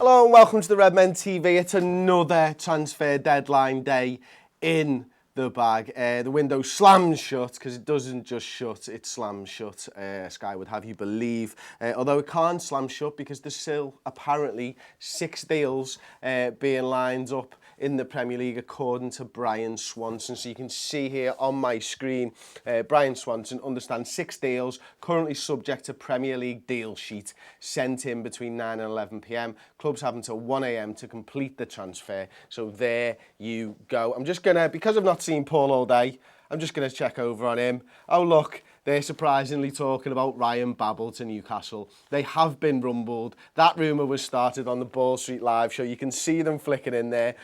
Hello and welcome to the Redmen TV. It's another transfer deadline day in the bag. The window slams shut because it doesn't just shut, it slams shut. Sky would have you believe. Although it can't slam shut because there's still apparently 6 deals being lined up in the Premier League according to Brian Swanson. So you can see here on my screen, Brian Swanson understands 6 deals currently subject to Premier League deal sheet sent in between 9 and 11 p.m. Clubs have until 1 a.m. to complete the transfer. So there you go. I'm just gonna, because I've not seen Paul all day, I'm just gonna check over on him. Oh look, they're surprisingly talking about Ryan Babel to Newcastle. They have been rumbled. That rumour was started on the Ball Street Live show. You can see them flicking in there.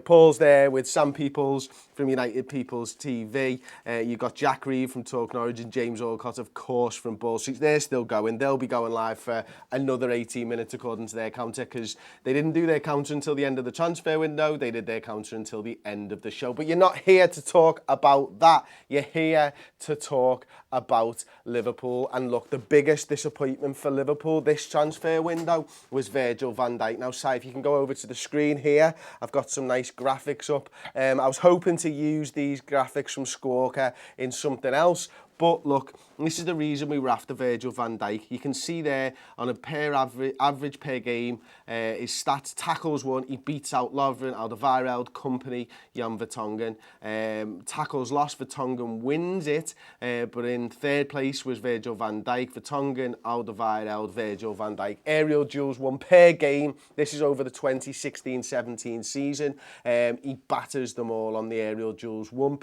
Paul's there with Sam Peoples from United People's TV. You've got Jack Reeve from Talk Norwich and James Alcott, of course, from Ball Street. They're still going. They'll be going live for another 18 minutes according to their counter because they didn't do their counter until the end of the transfer window. They did their counter until the end of the show. But you're not here to talk about that. You're here to talk about Liverpool. And look, the biggest disappointment for Liverpool this transfer window was Virgil van Dijk. Now, Si, if you can go over to the screen here, I've got some nice graphics up. I was hoping to use these graphics from Squawka in something else, but look, this is the reason we were after Virgil van Dijk. You can see there on a average per game, his stats: tackles won, he beats out Lovren, Alderweireld, Company, Jan Vertonghen. Tackles lost, Vertonghen wins it, but in third place was Virgil van Dijk. Vertonghen, Alderweireld, Virgil van Dijk. Aerial duels won per game. This is over the 2016-17 season. He batters them all on the aerial duels. One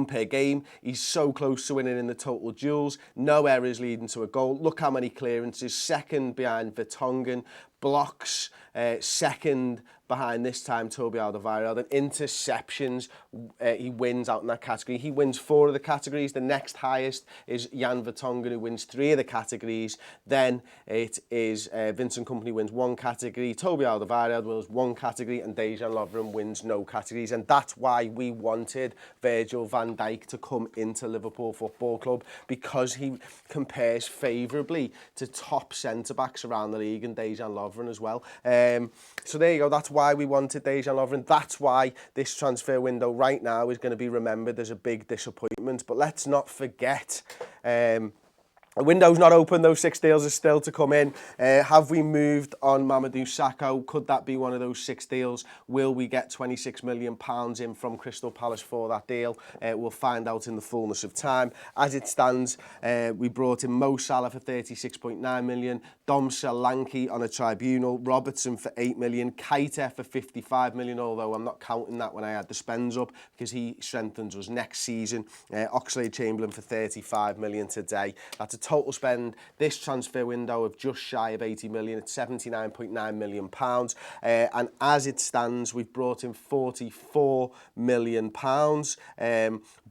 per game. He's so close to winning in the total duels. No errors leading to a goal. Look how many clearances. Second behind Vertonghen. Blocks, second behind this time Toby Alderweireld. And interceptions, he wins out in that category. He wins 4 of the categories. The next highest is Jan Vertonghen, who wins 3 of the categories. Then it is Vincent Company wins 1 category, Toby Alderweireld wins 1 category, and Dejan Lovren wins no categories. And that's why we wanted Virgil van Dijk to come into Liverpool Football Club, because he compares favourably to top centre-backs around the league, and Dejan Lovren as well. So there you go. That's why we wanted Dejan Lovren. That's why this transfer window right now is going to be remembered as a big disappointment. But let's not forget, the window's not open. Those 6 deals are still to come in. Have we moved on Mamadou Sakho? Could that be one of those 6 deals? Will we get £26 million in from Crystal Palace for that deal? We'll find out in the fullness of time. As it stands, we brought in Mo Salah for £36.9 million, Dom Solanke on a tribunal, Robertson for £8 million, Keita for £55 million, although I'm not counting that when I add the spends up because he strengthens us next season. Oxlade-Chamberlain for £35 million today. That's a total spend this transfer window of just shy of 80 million. It's £79.9 million. And as it stands, we've brought in £44 million.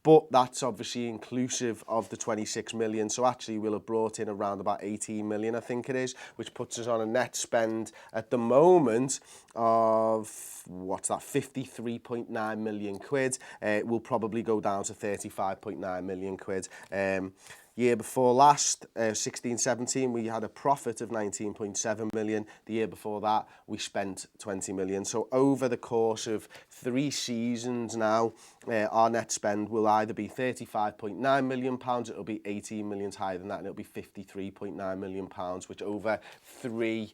But that's obviously inclusive of the 26 million. So actually we'll have brought in around about 18 million, I think it is, which puts us on a net spend at the moment of, what's that, 53.9 million quid. We'll probably go down to 35.9 million quid. Year before last, 16-17, we had a profit of 19.7 million. The year before that, we spent 20 million. So over the course of 3 seasons now, our net spend will either be £35.9 million, it'll be 18 million higher than that, and it'll be £53.9 million, which over 3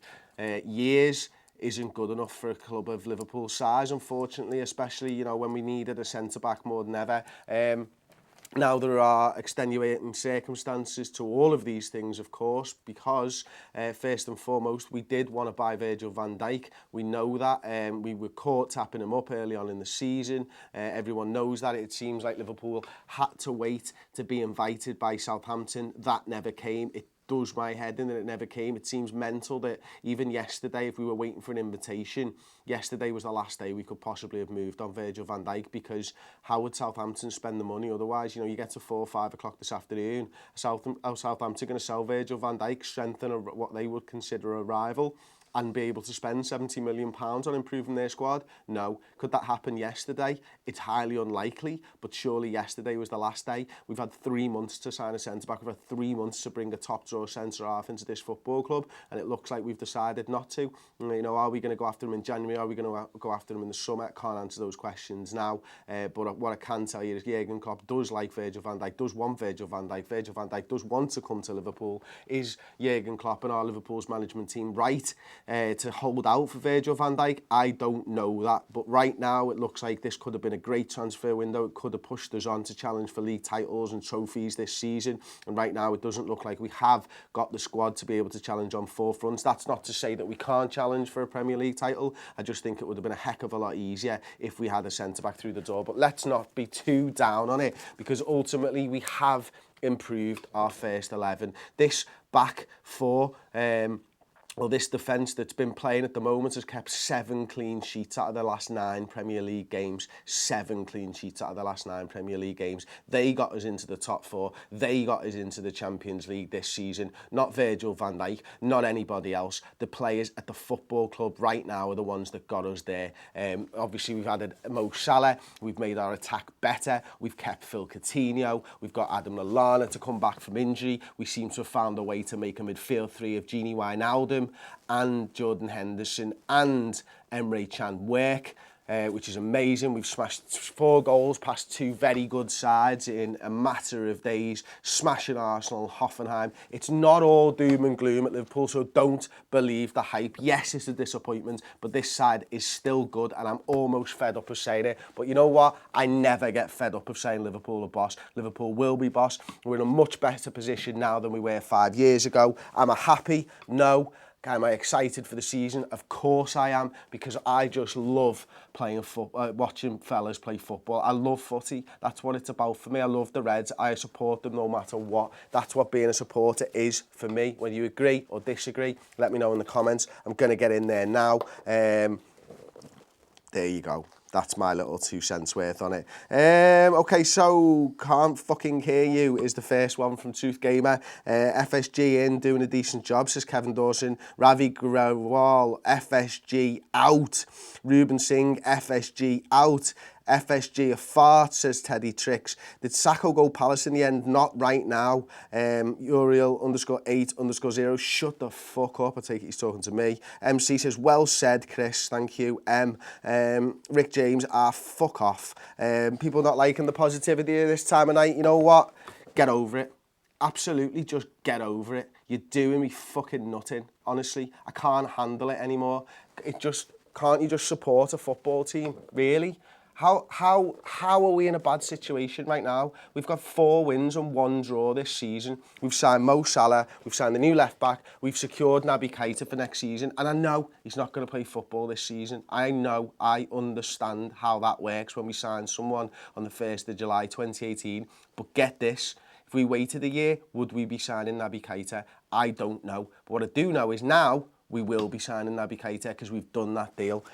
years isn't good enough for a club of Liverpool's size, unfortunately, especially, you know, when we needed a centre-back more than ever. Now, there are extenuating circumstances to all of these things, of course, because first and foremost, we did want to buy Virgil van Dijk. We know that. We were caught tapping him up early on in the season. Everyone knows that. It seems like Liverpool had to wait to be invited by Southampton. That never came. It does my head in that it never came. It seems mental that even yesterday, if we were waiting for an invitation, yesterday was the last day we could possibly have moved on Virgil van Dijk, because how would Southampton spend the money otherwise? You know, you get to 4 or 5 o'clock this afternoon, Southampton going to sell Virgil van Dijk, strengthen what they would consider a rival. and be able to spend £70 million on improving their squad? No. Could that happen yesterday? It's highly unlikely, but surely yesterday was the last day. We've had 3 months to sign a centre-back. We've had 3 months to bring a top-draw centre-half into this football club, and it looks like we've decided not to. You know, are we going to go after him in January? Are we going to go after him in the summer? I can't answer those questions now, but what I can tell you is Jurgen Klopp does like Virgil van Dijk, does want Virgil van Dijk. Virgil van Dijk does want to come to Liverpool. Is Jurgen Klopp and our Liverpool's management team right to hold out for Virgil van Dijk? I don't know that, but right now it looks like this could have been a great transfer window. It could have pushed us on to challenge for league titles and trophies this season, and right now it doesn't look like we have got the squad to be able to challenge on 4 fronts. That's not to say that we can't challenge for a Premier League title. I just think it would have been a heck of a lot easier if we had a centre-back through the door, but let's not be too down on it, because ultimately we have improved our first 11. This back four, this defence that's been playing at the moment has kept 7 clean sheets out of the last 9 Premier League games. 7 clean sheets out of the last 9 Premier League games. They got us into the top 4. They got us into the Champions League this season. Not Virgil van Dijk, not anybody else. The players at the football club right now are the ones that got us there. Obviously, we've added Mo Salah. We've made our attack better. We've kept Phil Coutinho. We've got Adam Lallana to come back from injury. We seem to have found a way to make a midfield 3 of Gini Wijnaldum and Jordan Henderson and Emre Can work, which is amazing. We've smashed 4 goals past 2 very good sides in a matter of days, smashing Arsenal, Hoffenheim. It's not all doom and gloom at Liverpool, so don't believe the hype. Yes, it's a disappointment, but this side is still good, and I'm almost fed up of saying it. But you know what? I never get fed up of saying Liverpool are boss. Liverpool will be boss. We're in a much better position now than we were 5 years ago. Am I happy? No. Am I excited for the season? Of course I am, because I just love playing watching fellas play football. I love footy. That's what it's about for me. I love the Reds. I support them no matter what. That's what being a supporter is for me. Whether you agree or disagree, let me know in the comments. I'm going to get in there now. There you go. That's my little 2 cents worth on it. Okay, so can't fucking hear you is the first one from Truth Gamer. FSG in, doing a decent job, says Kevin Dawson. Ravi Grawal, FSG out. Ruben Singh, FSG out. FSG a fart, says Teddy Tricks. Did Sacco go Palace in the end? Not right now. Uriel _8_0. Shut the fuck up. I take it he's talking to me. MC says, well said, Chris. Thank you. Rick James, fuck off. People not liking the positivity this time of night. You know what? Get over it. Absolutely just get over it. You're doing me fucking nothing. Honestly, I can't handle it anymore. Can't you just support a football team? Really? How are we in a bad situation right now? We've got 4 wins and 1 draw this season. We've signed Mo Salah, we've signed the new left-back, we've secured Naby Keita for next season, and I know he's not going to play football this season. I understand how that works when we sign someone on the 1st of July 2018, but get this, if we waited a year, would we be signing Naby Keita? I don't know, but what I do know is now, we will be signing Naby Keita because we've done that deal.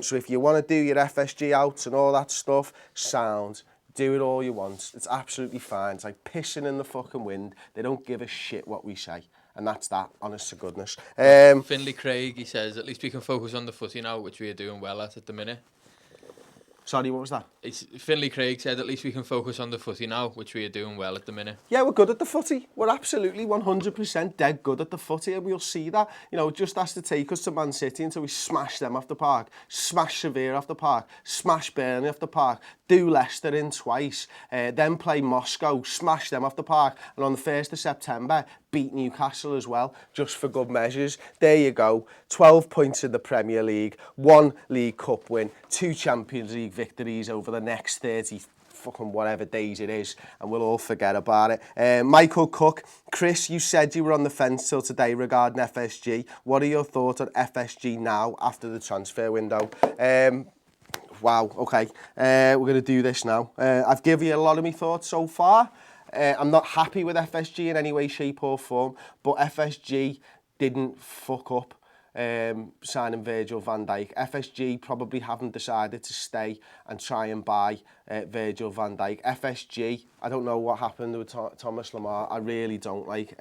So if you want to do your FSG outs and all that stuff, sound. Do it all you want. It's absolutely fine. It's like pissing in the fucking wind. They don't give a shit what we say. And that's that, honest to goodness. Finley Craig, he says, at least we can focus on the footy now, which we are doing well at the minute. Sorry, what was that? Finley Craig said, at least we can focus on the footy now, which we are doing well at the minute. Yeah, we're good at the footy. We're absolutely 100% dead good at the footy, and we'll see that. You know, it just has to take us to Man City until we smash them off the park, smash Sevilla off the park, smash Burnley off the park, do Leicester in twice, then play Moscow, smash them off the park, and on the 1st of September, beat Newcastle as well, just for good measures. There you go. 12 points in the Premier League, 1 League Cup win, 2 Champions League victories over the next 30 fucking whatever days it is, and we'll all forget about it. Michael Cook, Chris, you said you were on the fence till today regarding FSG. What are your thoughts on FSG now after the transfer window? Wow, okay. We're going to do this now. I've given you a lot of my thoughts so far. I'm not happy with FSG in any way, shape or form, but FSG didn't fuck up signing Virgil van Dijk. FSG probably haven't decided to stay and try and buy Virgil van Dijk. FSG, I don't know what happened with Thomas Lemar. I really don't like.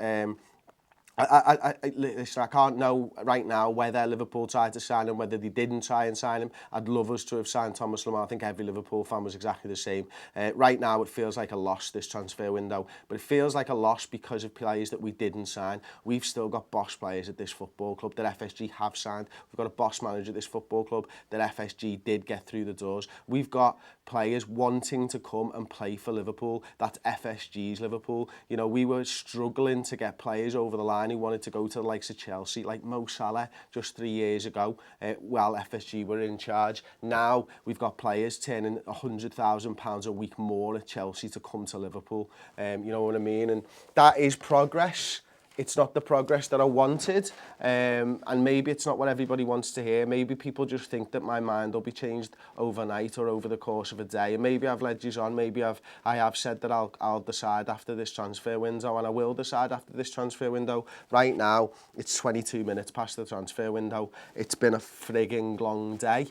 Listen, I can't know right now whether Liverpool tried to sign him, whether they didn't try and sign him. I'd love us to have signed Thomas Lemar. I think every Liverpool fan was exactly the same. Right now, it feels like a loss, this transfer window. But it feels like a loss because of players that we didn't sign. We've still got boss players at this football club that FSG have signed. We've got a boss manager at this football club that FSG did get through the doors. We've got players wanting to come and play for Liverpool. That's FSG's Liverpool. You know, we were struggling to get players over the line who wanted to go to the likes of Chelsea, like Mo Salah just 3 years ago, while FSG were in charge. Now we've got players turning £100,000 a week more at Chelsea to come to Liverpool. You know what I mean? And that is progress. It's not the progress that I wanted, and maybe it's not what everybody wants to hear. Maybe people just think that my mind will be changed overnight or over the course of a day. And maybe I've led you on. Maybe I have said that I'll decide after this transfer window, and I will decide after this transfer window. Right now, it's 22 minutes past the transfer window. It's been a frigging long day.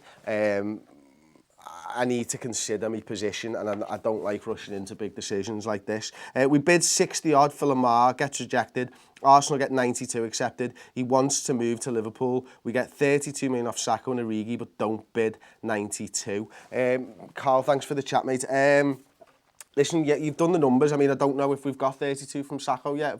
I need to consider my position, and I don't like rushing into big decisions like this. We bid 60 odd for Lemar, gets rejected. Arsenal get 92 accepted. He wants to move to Liverpool. We get 32 million off Sacco and Origi, but don't bid 92. Carl, thanks for the chat, mate. Listen, yeah, you've done the numbers. I mean, I don't know if we've got 32 from Sacco yet.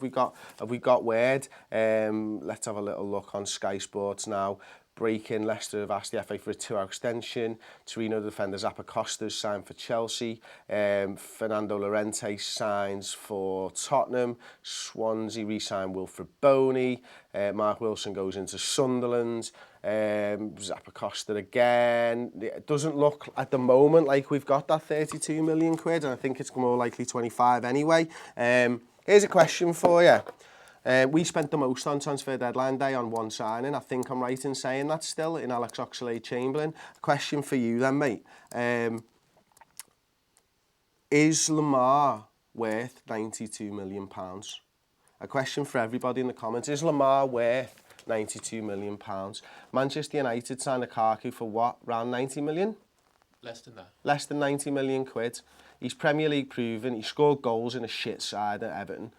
Have we got word? Let's have a little look on Sky Sports now. Breaking, Leicester have asked the FA for a 2-hour extension. Torino defender Zappacosta signed for Chelsea. Fernando Llorente signs for Tottenham. Swansea re-signed Wilfred Boney. Mark Wilson goes into Sunderland. Zappacosta again. It doesn't look at the moment like we've got that 32 million quid, and I think it's more likely 25 anyway. Here's a question for you. We spent the most on transfer deadline day on one signing. I think I'm right in saying that still, in Alex Oxlade-Chamberlain. Question for you then, mate. Is Lemar worth £92 million? A question for everybody in the comments. Is Lemar worth £92 million? Manchester United signed Lukaku for what? Around 90 million? Less than that. Less than 90 million quid. He's Premier League proven. He scored goals in a shit side at Everton.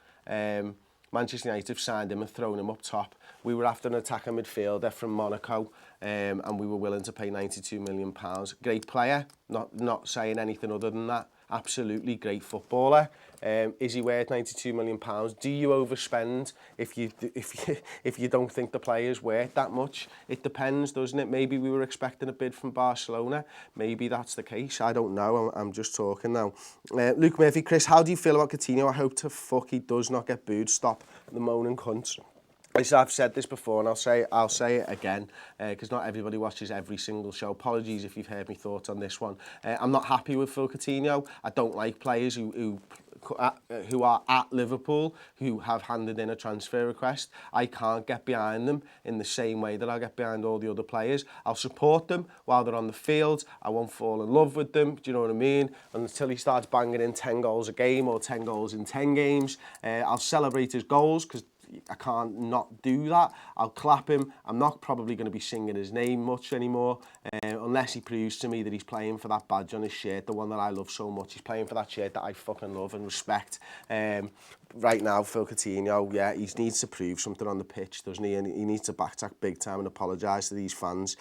Manchester United have signed him and thrown him up top. We were after an attacking midfielder from Monaco, and we were willing to pay £92 million. Great player, not saying anything other than that. Absolutely great footballer. Is he worth £92 million? Do you overspend if you don't think the player's worth that much? It depends, doesn't it? Maybe we were expecting a bid from Barcelona. Maybe that's the case. I don't know. I'm just talking now. Luke Murphy, Chris, how do you feel about Coutinho? I hope to fuck he does not get booed. Stop the moaning cunts. I've said this before, and I'll say it again, because not everybody watches every single show. Apologies if you've heard me thoughts on this one. I'm not happy with Phil Coutinho. I don't like players who are at Liverpool who have handed in a transfer request. I can't get behind them in the same way that I get behind all the other players. I'll support them while they're on the field. I won't fall in love with them. Do you know what I mean? And until he starts banging in 10 goals a game or 10 goals in 10 games, I'll celebrate his goals because I can't not do that. I'll clap him. I'm not probably going to be singing his name much anymore, unless he proves to me that he's playing for that badge on his shirt, the one that I love so much. He's playing for that shirt that I fucking love and respect. Right now, Phil Coutinho, yeah, he needs to prove something on the pitch, doesn't he? And he needs to backtrack big time and apologise to these fans.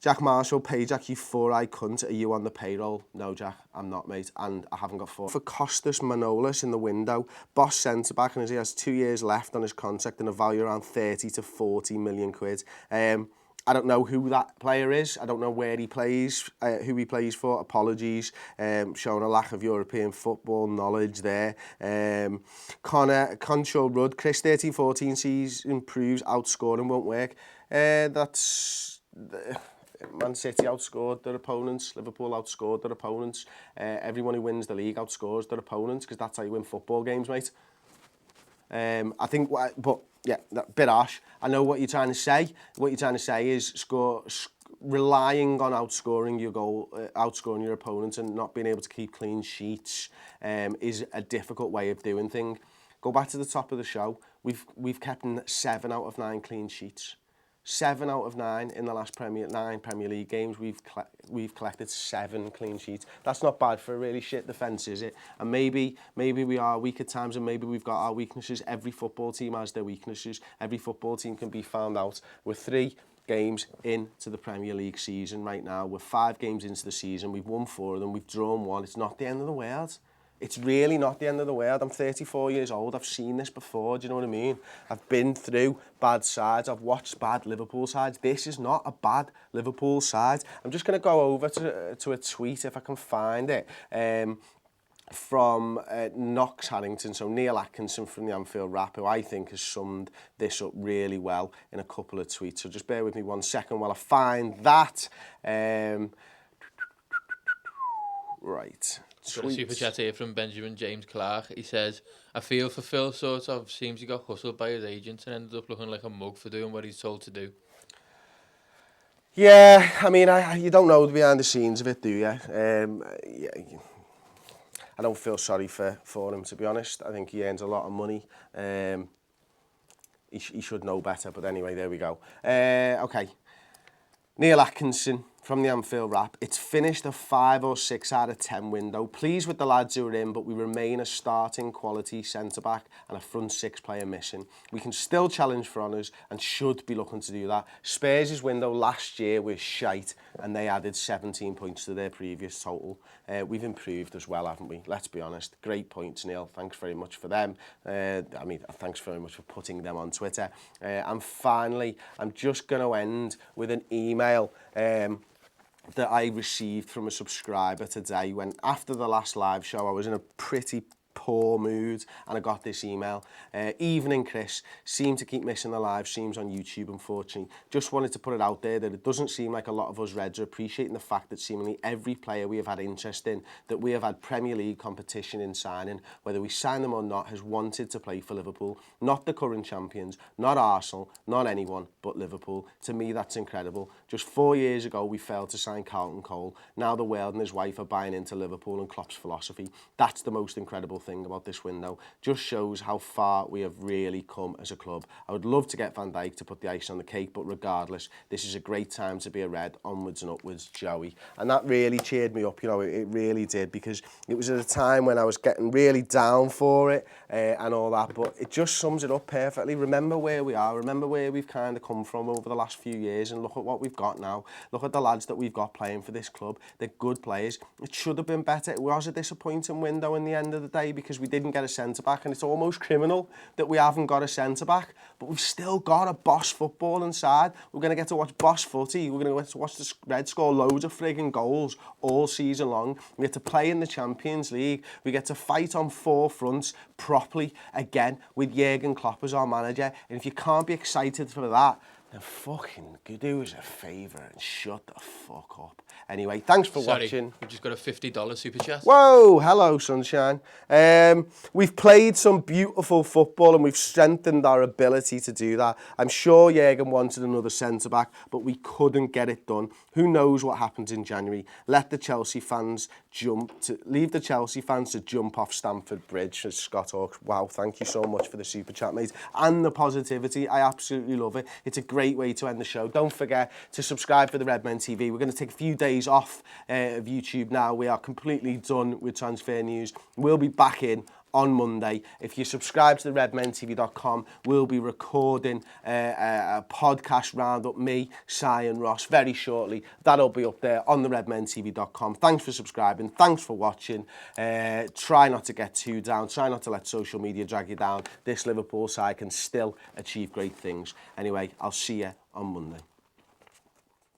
Jack Marshall, pay Jack, you four-eyed cunt. Are you on the payroll? No, Jack, I'm not, mate. And I haven't got four. For Costas Manolis in the window, boss centre-back, and he has 2 years left on his contract and a value around 30 to 40 million quid. I don't know who that player is. I don't know where he plays, who he plays for. Apologies, showing a lack of European football knowledge there. Concho Rudd, Chris, 13-14 season proves outscoring won't work. That's... Man City outscored their opponents. Liverpool outscored their opponents. Everyone who wins the league outscores their opponents because that's how you win football games, mate. I think, but yeah, that bit harsh. I know what you're trying to say. What you're trying to say is relying on outscoring your opponents and not being able to keep clean sheets is a difficult way of doing things. Go back to the top of the show. We've kept 7 out of 9 clean sheets. 7 out of 9 in the last 9 Premier League games. We've collected 7 clean sheets. That's not bad for a really shit defence, is it? And maybe we are weak at times, and maybe we've got our weaknesses. Every football team has their weaknesses. Every football team can be found out. We're 3 games into the Premier League season right now. We're 5 games into the season. We've won 4 of them. We've drawn 1. It's not the end of the world. It's really not the end of the world. I'm 34 years old. I've seen this before. Do you know what I mean? I've been through bad sides. I've watched bad Liverpool sides. This is not a bad Liverpool side. I'm just going to go over to a tweet if I can find it. From Knox Harrington, so Neil Atkinson from the Anfield Wrap, who I think has summed this up really well in a couple of tweets. So just bear with me 1 second while I find that. Right. Got a super chat here from Benjamin James Clark. He says, I feel for Phil, sort of. Seems he got hustled by his agents and ended up looking like a mug for doing what he's told to do. Yeah, I mean, you don't know the behind the scenes of it, do you? I don't feel sorry for him, to be honest. I think he earns a lot of money. He should know better, but anyway, there we go. Okay. Neil Atkinson from the Anfield Wrap. It's finished a 5 or 6 out of 10 window. Pleased with the lads who are in, but we remain a starting quality centre-back and a front 6 player missing. We can still challenge for honours and should be looking to do that. Spurs' window last year was shite and they added 17 points to their previous total. We've improved as well, haven't we? Let's be honest. Great points, Neil. Thanks very much for them. Thanks very much for putting them on Twitter. And finally, I'm just going to end with an email that I received from a subscriber today when, after the last live show, I was in a pretty poor mood and I got this email. Evening, Chris. Seem to keep missing the live streams on YouTube, unfortunately. Just wanted to put it out there that it doesn't seem like a lot of us Reds are appreciating the fact that seemingly every player we have had interest in, that we have had Premier League competition in signing, whether we sign them or not, has wanted to play for Liverpool. Not the current champions, not Arsenal, not anyone but Liverpool. To me, that's incredible. Just 4 years ago, we failed to sign Carlton Cole. Now the world and his wife are buying into Liverpool and Klopp's philosophy. That's the most incredible thing about this window. Just shows how far we have really come as a club. I would love to get Van Dijk to put the icing on the cake, but regardless, this is a great time to be a Red. Onwards and upwards, Joey. And that really cheered me up, you know, it really did, because it was at a time when I was getting really down for it and all that, but it just sums it up perfectly. Remember where we are, remember where we've kind of come from over the last few years, and look at what we've got now. Look at the lads that we've got playing for this club. They're good players. It should have been better. It was a disappointing window in the end of the day because we didn't get a centre-back, and it's almost criminal that we haven't got a centre-back, but we've still got a boss football inside. We're going to get to watch boss footy. We're going to get to watch the Reds score loads of frigging goals all season long. We get to play in the Champions League. We get to fight on 4 fronts properly again with Jurgen Klopp as our manager, and if you can't be excited for that, then fucking do us a favour and shut the fuck up. Anyway, thanks for watching. We just got a $50 super chat. Whoa, hello, sunshine. We've played some beautiful football and we've strengthened our ability to do that. I'm sure Jurgen wanted another centre-back, but we couldn't get it done. Who knows what happens in January? Leave the Chelsea fans to jump off Stamford Bridge, as Scott Hawks. Wow, thank you so much for the super chat, mate. And the positivity. I absolutely love it. It's a great way to end the show. Don't forget to subscribe for the Redmen TV. We're going to take a few days off of YouTube now. We are completely done with transfer news. We'll be back in on Monday. If you subscribe to the redmentv.com, we'll be recording a podcast roundup, me, Si and Ross, very shortly. That'll be up there on the redmentv.com. Thanks for subscribing. Thanks for watching. Try not to get too down. Try not to let social media drag you down. This Liverpool side can still achieve great things. Anyway, I'll see you on Monday.